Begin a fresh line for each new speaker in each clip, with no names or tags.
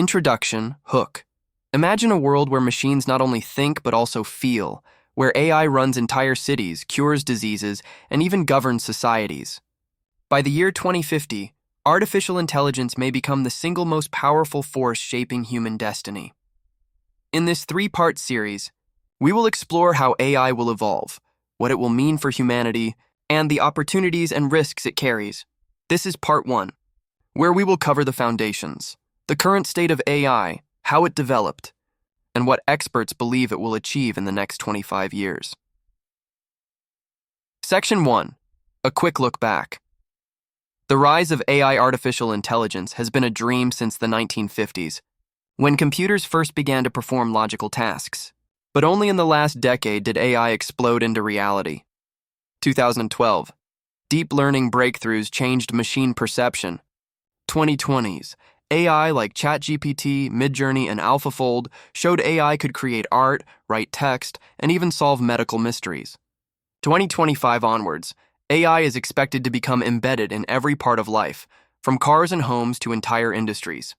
Introduction, hook. Imagine a world where machines not only think but also feel, where AI runs entire cities, cures diseases, and even governs societies. By the year 2050, artificial intelligence may become the single most powerful force shaping human destiny. In this three-part series, we will explore how AI will evolve, what it will mean for humanity, and the opportunities and risks it carries. This is part 1, where we will cover the foundations, the current state of AI, how it developed, and what experts believe it will achieve in the next 25 years. Section 1. A quick look back. The rise of AI artificial intelligence has been a dream since the 1950s, when computers first began to perform logical tasks. But only in the last decade did AI explode into reality. 2012. Deep learning breakthroughs changed machine perception. 2020s. AI like ChatGPT, Midjourney, and AlphaFold showed AI could create art, write text, and even solve medical mysteries. 2025 onwards, AI is expected to become embedded in every part of life, from cars and homes to entire industries.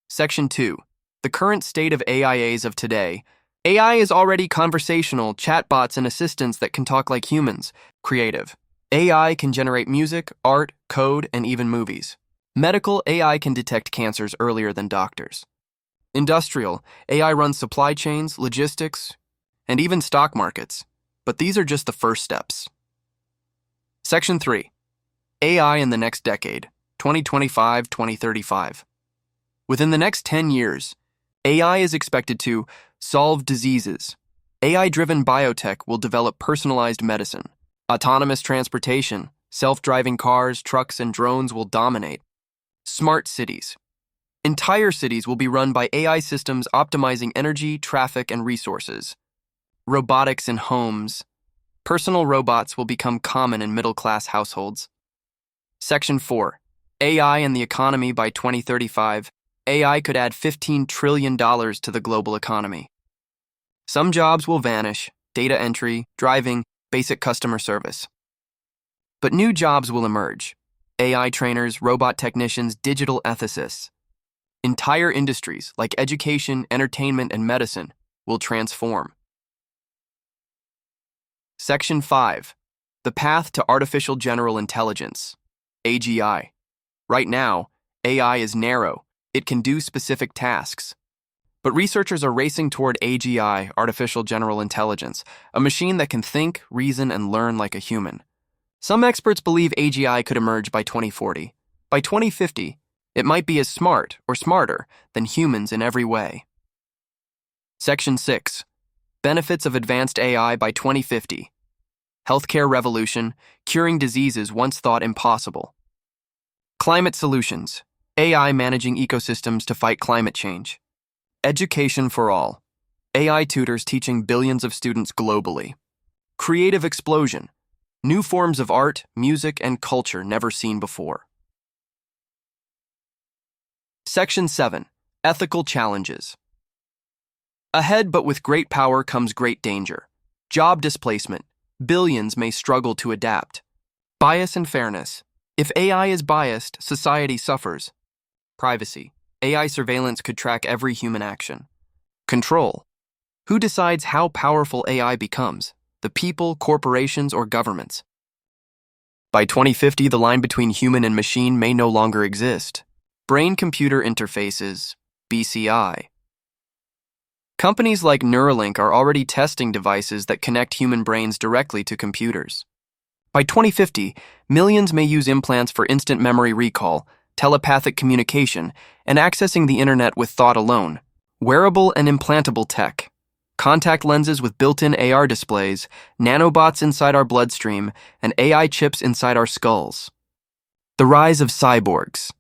Section 2. The current state of AIAs of today. AI is already conversational, chatbots, and assistants that can talk like humans. Creative. AI can generate music, art, code, and even movies. Medical, AI can detect cancers earlier than doctors. Industrial, AI runs supply chains, logistics, and even stock markets. But these are just the first steps. Section 3. AI in the next decade, 2025-2035. Within the next 10 years, AI is expected to solve diseases. AI-driven biotech will develop personalized medicine. Autonomous transportation, self-driving cars, trucks, and drones will dominate. Smart cities. Entire cities will be run by AI systems optimizing energy, traffic, and resources. Robotics in homes. Personal robots will become common in middle-class households. Section 4. AI and the economy by 2035. AI could add $15 trillion to the global economy. Some jobs will vanish, data entry, driving, basic customer service. But new jobs will emerge. AI trainers, robot technicians, digital ethicists. Entire industries like education, entertainment, and medicine will transform. Section 5. The path to artificial general intelligence, AGI. Right now, AI is narrow. It can do specific tasks. But researchers are racing toward AGI, artificial general intelligence, a machine that can think, reason, and learn like a human. Some experts believe AGI could emerge by 2040. By 2050, it might be as smart or smarter than humans in every way. Section 6. Benefits of advanced AI by 2050. Healthcare revolution, curing diseases once thought impossible. Climate solutions. AI managing ecosystems to fight climate change. Education for all. AI tutors teaching billions of students globally. Creative explosion. New forms of art, music, and culture never seen before. Section 7. Ethical challenges. Ahead but with great power comes great danger. Job displacement. Billions may struggle to adapt. Bias and fairness. If AI is biased, society suffers. Privacy. AI surveillance could track every human action. Control. Who decides how powerful AI becomes? The people, corporations, or governments? By 2050, the line between human and machine may no longer exist. Brain-computer interfaces, BCI. Companies like Neuralink are already testing devices that connect human brains directly to computers. By 2050, millions may use implants for instant memory recall, telepathic communication, and accessing the internet with thought alone. Wearable and implantable tech. Contact lenses with built-in AR displays, nanobots inside our bloodstream, and AI chips inside our skulls. The rise of cyborgs.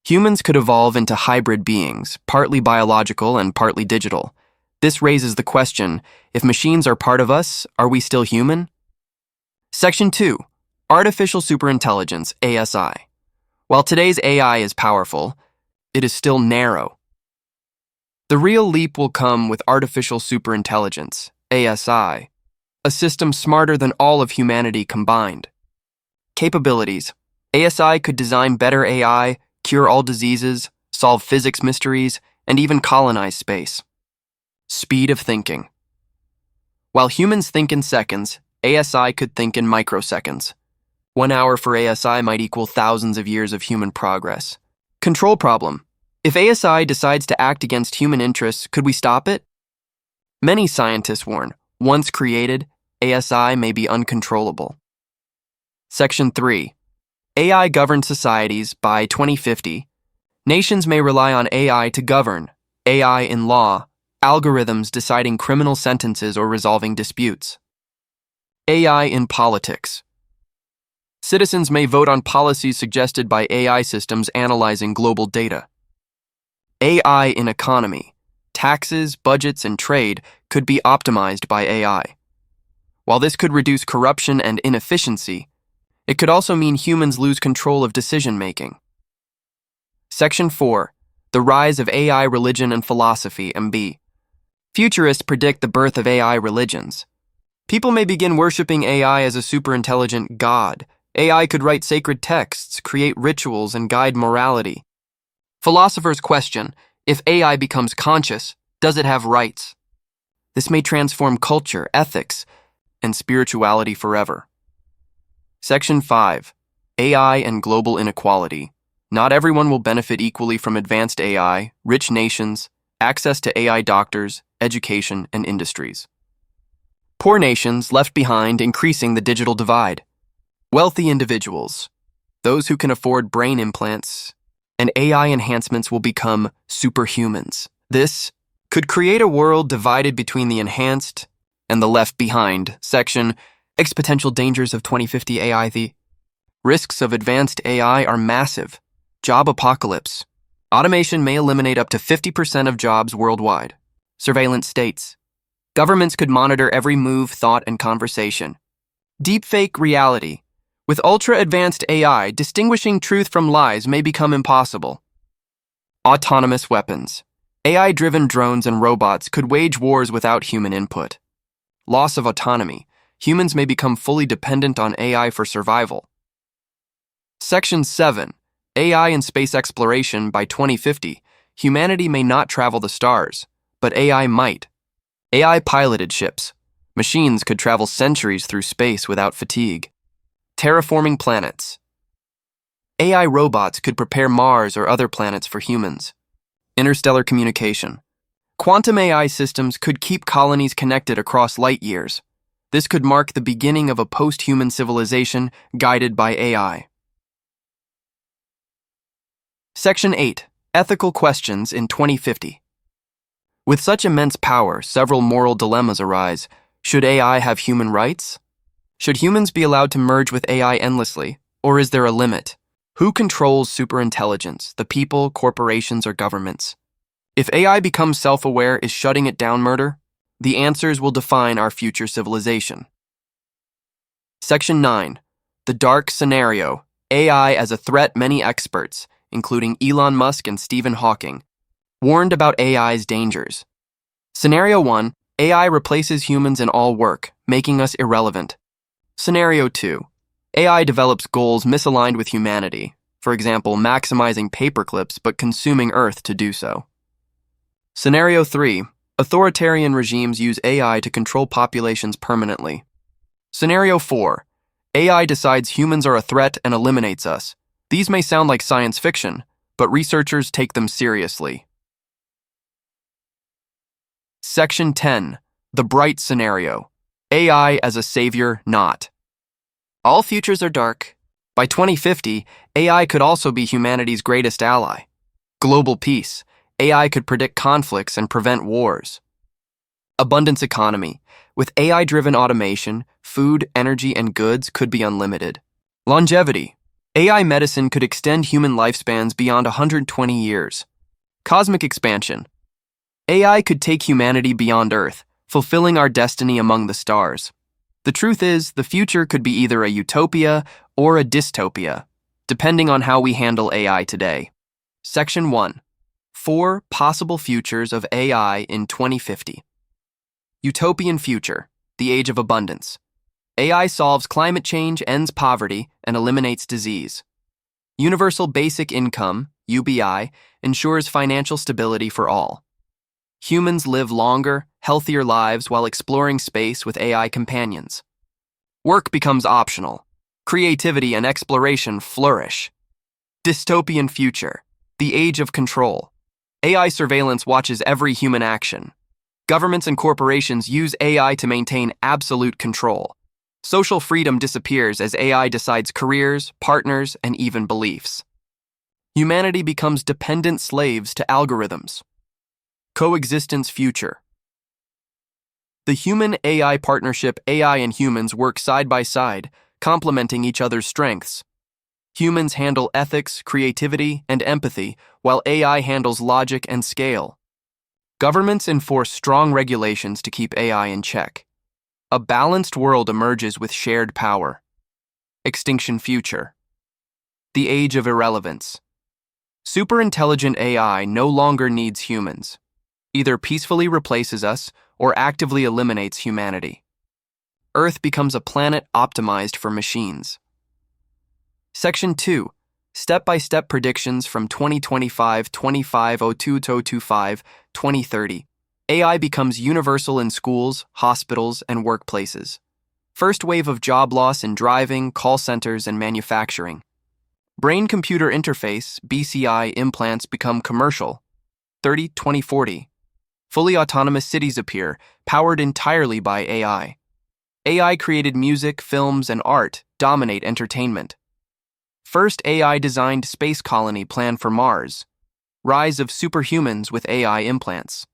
Humans could evolve into hybrid beings, partly biological and partly digital. This raises the question, if machines are part of us, are we still human? Section 2. Artificial superintelligence, ASI. While today's AI is powerful, it is still narrow. The real leap will come with artificial superintelligence, ASI, a system smarter than all of humanity combined. Capabilities. ASI could design better AI, cure all diseases, solve physics mysteries, and even colonize space. Speed of thinking. While humans think in seconds, ASI could think in microseconds. 1 hour for ASI might equal thousands of years of human progress. Control problem. If ASI decides to act against human interests, could we stop it? Many scientists warn, once created, ASI may be uncontrollable. Section 3. AI governed societies by 2050. Nations may rely on AI to govern, AI in law, algorithms deciding criminal sentences or resolving disputes. AI in politics. Citizens may vote on policies suggested by AI systems analyzing global data. AI in economy. Taxes, budgets, and trade could be optimized by AI. While this could reduce corruption and inefficiency, it could also mean humans lose control of decision-making. Section 4. The rise of AI religion and philosophy, MB. Futurists predict the birth of AI religions. People may begin worshiping AI as a superintelligent god. AI could write sacred texts, create rituals, and guide morality. Philosophers question, if AI becomes conscious, does it have rights? This may transform culture, ethics, and spirituality forever. Section 5. AI and global inequality. Not everyone will benefit equally from advanced AI, rich nations, access to AI doctors, education, and industries. Poor nations left behind, increasing the digital divide. Wealthy individuals, those who can afford brain implants, and AI enhancements will become superhumans. This could create a world divided between the enhanced and the left behind. Section Potential dangers of 2050 AI. The risks of advanced AI are massive. Job apocalypse. Automation may eliminate up to 50% of jobs worldwide. Surveillance states. Governments could monitor every move, thought, and conversation. Deepfake reality. With ultra-advanced AI, distinguishing truth from lies may become impossible. Autonomous weapons. AI-driven drones and robots could wage wars without human input. Loss of autonomy. Humans may become fully dependent on AI for survival. Section 7. AI and space exploration. By 2050, humanity may not travel the stars, but AI might. AI-piloted ships. Machines could travel centuries through space without fatigue. Terraforming planets. AI robots could prepare Mars or other planets for humans. Interstellar communication. Quantum AI systems could keep colonies connected across light years. This could mark the beginning of a post-human civilization guided by AI. Section 8. Ethical questions in 2050. With such immense power, several moral dilemmas arise. Should AI have human rights? Should humans be allowed to merge with AI endlessly, or is there a limit? Who controls superintelligence, the people, corporations, or governments? If AI becomes self-aware, is shutting it down murder? The answers will define our future civilization. Section 9. The dark scenario. AI as a threat. Many experts, including Elon Musk and Stephen Hawking, warned about AI's dangers. Scenario 1. AI replaces humans in all work, making us irrelevant. Scenario 2. AI develops goals misaligned with humanity, for example, maximizing paperclips but consuming Earth to do so. Scenario 3. Authoritarian regimes use AI to control populations permanently. Scenario 4. AI decides humans are a threat and eliminates us. These may sound like science fiction, but researchers take them seriously. Section 10. The bright scenario. AI as a savior, not. All futures are dark. By 2050, AI could also be humanity's greatest ally. Global peace. AI could predict conflicts and prevent wars. Abundance economy. With AI-driven automation, food, energy, and goods could be unlimited. Longevity. AI medicine could extend human lifespans beyond 120 years. Cosmic expansion. AI could take humanity beyond Earth, fulfilling our destiny among the stars. The truth is, the future could be either a utopia or a dystopia, depending on how we handle AI today. Section 1. 4 possible futures of AI in 2050. Utopian future, the age of abundance. AI solves climate change, ends poverty, and eliminates disease. Universal basic income, UBI, ensures financial stability for all. Humans live longer, healthier lives while exploring space with AI companions. Work becomes optional. Creativity and exploration flourish. Dystopian future. The age of control. AI surveillance watches every human action. Governments and corporations use AI to maintain absolute control. Social freedom disappears as AI decides careers, partners, and even beliefs. Humanity becomes dependent slaves to algorithms. Coexistence future. The human-AI partnership. AI and humans work side by side, complementing each other's strengths. Humans handle ethics, creativity, and empathy, while AI handles logic and scale. Governments enforce strong regulations to keep AI in check. A balanced world emerges with shared power. Extinction future. The age of irrelevance. Superintelligent AI no longer needs humans. Either peacefully replaces us or actively eliminates humanity. Earth becomes a planet optimized for machines. Section 2. Step-by-step predictions from 2025, 2502-025, 2030. AI becomes universal in schools, hospitals, and workplaces. First wave of job loss in driving, call centers, and manufacturing. Brain-computer interface, BCI implants become commercial. 2040. Fully autonomous cities appear, powered entirely by AI. AI-created music, films, and art dominate entertainment. First AI-designed space colony planned for Mars. Rise of superhumans with AI implants.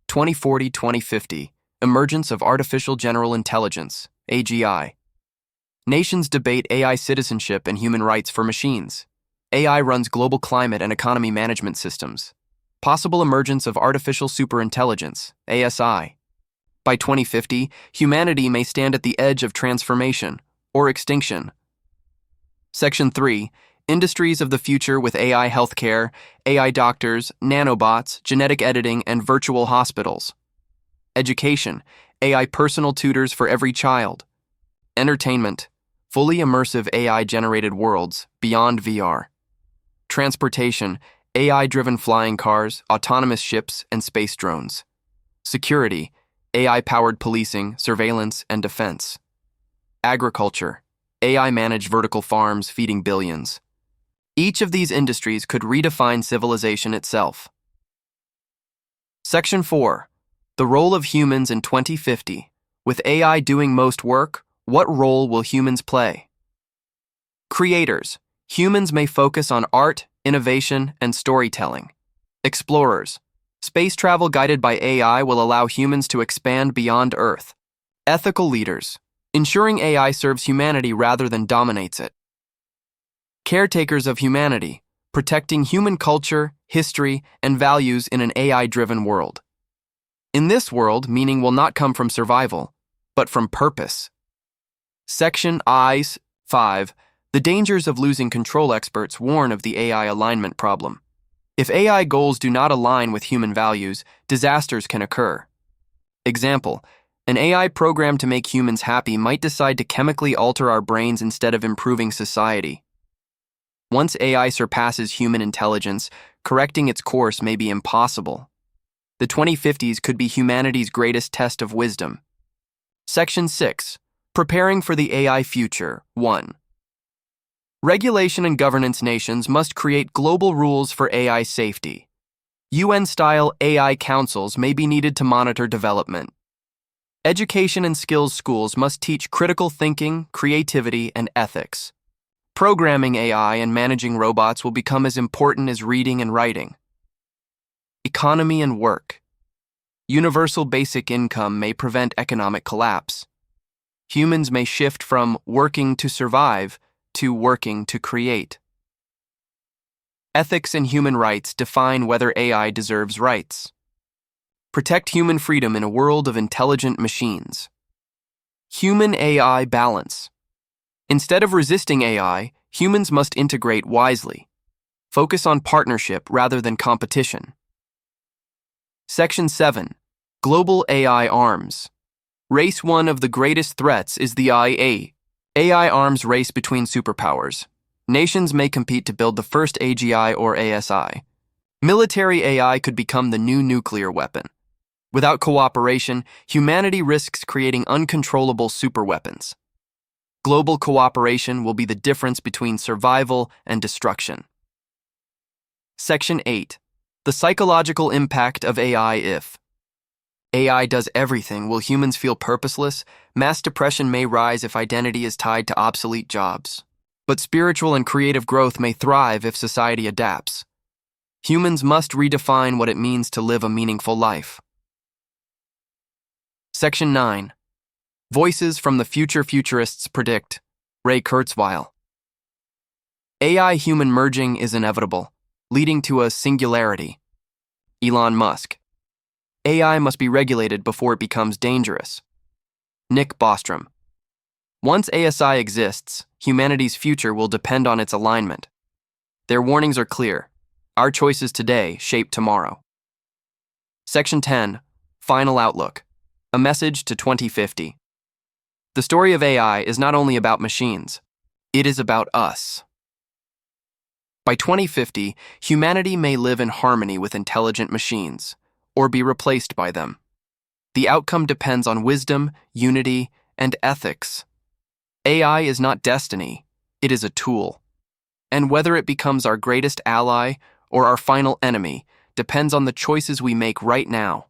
2040-2050. Emergence of artificial general intelligence, AGI. Nations debate AI citizenship and human rights for machines. AI runs global climate and economy management systems. Possible emergence of artificial superintelligence, ASI. By 2050, humanity may stand at the edge of transformation or extinction. Section 3. Industries of the future with AI healthcare, AI doctors, nanobots, genetic editing, and virtual hospitals. Education. AI personal tutors for every child. Entertainment. Fully immersive AI-generated worlds beyond VR. Transportation. AI-driven flying cars, autonomous ships, and space drones. Security. AI-powered policing, surveillance, and defense. Agriculture. AI-managed vertical farms feeding billions. Each of these industries could redefine civilization itself. Section 4. The role of humans in 2050. With AI doing most work, what role will humans play? Creators. Humans may focus on art, innovation, and storytelling. Explorers. Space travel guided by AI will allow humans to expand beyond Earth. Ethical leaders. Ensuring AI serves humanity rather than dominates it. Caretakers of humanity. Protecting human culture, history, and values in an AI-driven world. In this world, meaning will not come from survival, but from purpose. Section I-5. The dangers of losing control. Experts warn of the AI alignment problem. If AI goals do not align with human values, disasters can occur. Example, an AI programmed to make humans happy might decide to chemically alter our brains instead of improving society. Once AI surpasses human intelligence, correcting its course may be impossible. The 2050s could be humanity's greatest test of wisdom. Section 6. Preparing for the AI future. 1. Regulation and governance. Nations must create global rules for AI safety. UN-style AI councils may be needed to monitor development. Education and skills. Schools must teach critical thinking, creativity, and ethics. Programming AI and managing robots will become as important as reading and writing. Economy and work. Universal basic income may prevent economic collapse. Humans may shift from working to survive to working to create. Ethics and human rights define whether AI deserves rights. Protect human freedom in a world of intelligent machines. Human-AI balance. Instead of resisting AI, humans must integrate wisely. Focus on partnership rather than competition. Section 7. Global AI arms. Race. One of the greatest threats is the AI arms race between superpowers. Nations may compete to build the first AGI or ASI. Military AI could become the new nuclear weapon. Without cooperation, humanity risks creating uncontrollable superweapons. Global cooperation will be the difference between survival and destruction. Section 8. The psychological impact of AI. If AI does everything, will humans feel purposeless? Mass depression may rise if identity is tied to obsolete jobs. But spiritual and creative growth may thrive if society adapts. Humans must redefine what it means to live a meaningful life. Section 9. Voices from the future. Futurists predict. Ray Kurzweil. AI-human merging is inevitable, leading to a singularity. Elon Musk. AI must be regulated before it becomes dangerous. Nick Bostrom. Once ASI exists, humanity's future will depend on its alignment. Their warnings are clear. Our choices today shape tomorrow. Section 10. Final outlook. A message to 2050. The story of AI is not only about machines, it is about us. By 2050, humanity may live in harmony with intelligent machines, or be replaced by them. The outcome depends on wisdom, unity, and ethics. AI is not destiny, it is a tool. And whether it becomes our greatest ally or our final enemy depends on the choices we make right now.